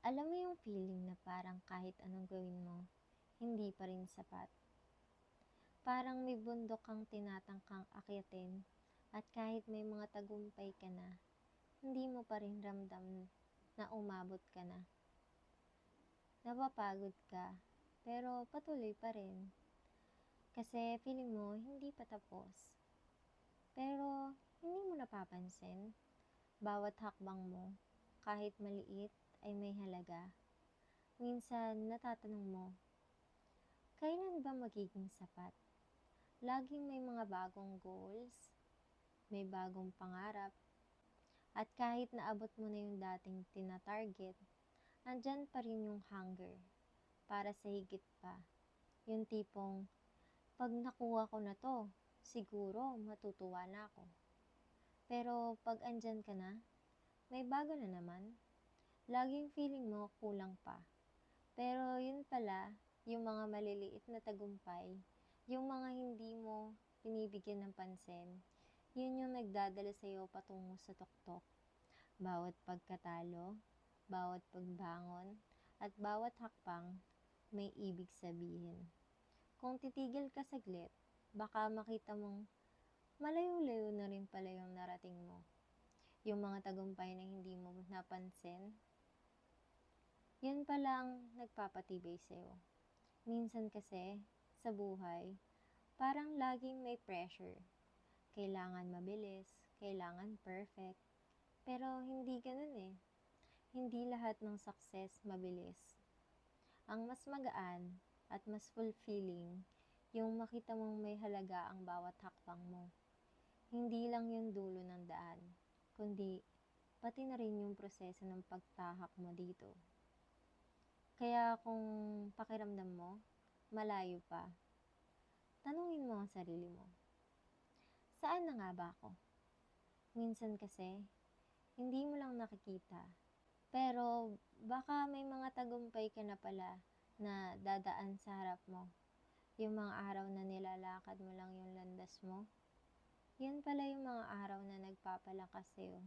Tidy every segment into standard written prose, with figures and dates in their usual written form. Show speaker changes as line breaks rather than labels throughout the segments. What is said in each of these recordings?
Alam mo yung feeling na parang kahit anong gawin mo, hindi pa rin sapat. Parang may bundok kang tinatangkang akyatin at kahit may mga tagumpay ka na, hindi mo pa rin ramdam na umabot ka na. Napapagod ka, pero patuloy pa rin. Kasi feeling mo hindi pa tapos. Pero hindi mo napapansin, bawat hakbang mo, kahit maliit, ay may halaga. Minsan natatanong mo, kailan ba magiging sapat? Laging may mga bagong goals, may bagong pangarap, at kahit naabot mo na yung dating tina-target, andyan pa rin yung hunger para sa higit pa. Yung tipong, pag nakuha ko na to, siguro matutuwa na ako. Pero pag andyan ka na, may bago na naman. Laging feeling mo kulang pa. Pero yun pala, yung mga maliliit na tagumpay, yung mga hindi mo binibigyan ng pansin, yun yung nagdadala sa'yo patungo sa tuktok. Bawat pagkatalo, bawat pagbangon, at bawat hakbang may ibig sabihin. Kung titigil ka saglit, baka makita mong malayo-layo na rin pala yung narating mo. Yung mga tagumpay na hindi mo napansin, yun palang nagpapatibay sa'yo. Minsan kasi, sa buhay, parang laging may pressure. Kailangan mabilis, kailangan perfect. Pero hindi ganun eh. Hindi lahat ng success mabilis. Ang mas magaan at mas fulfilling, yung makita mong may halaga ang bawat hakbang mo. Hindi lang yung dulo ng daan, kundi pati na rin yung proseso ng pagtahak mo dito. Kaya kung pakiramdam mo, malayo pa, tanungin mo ang sarili mo, saan na nga ba ako? Minsan kasi, hindi mo lang nakikita. Pero baka may mga tagumpay ka na pala na dadaan sa harap mo. Yung mga araw na nilalakad mo lang yung landas mo, yan pala yung mga araw na nagpapalakas sa'yo.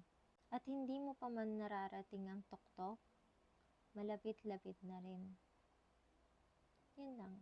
At hindi mo pa man nararating ang tuktok, malapit-lapit na rin. Yun lang.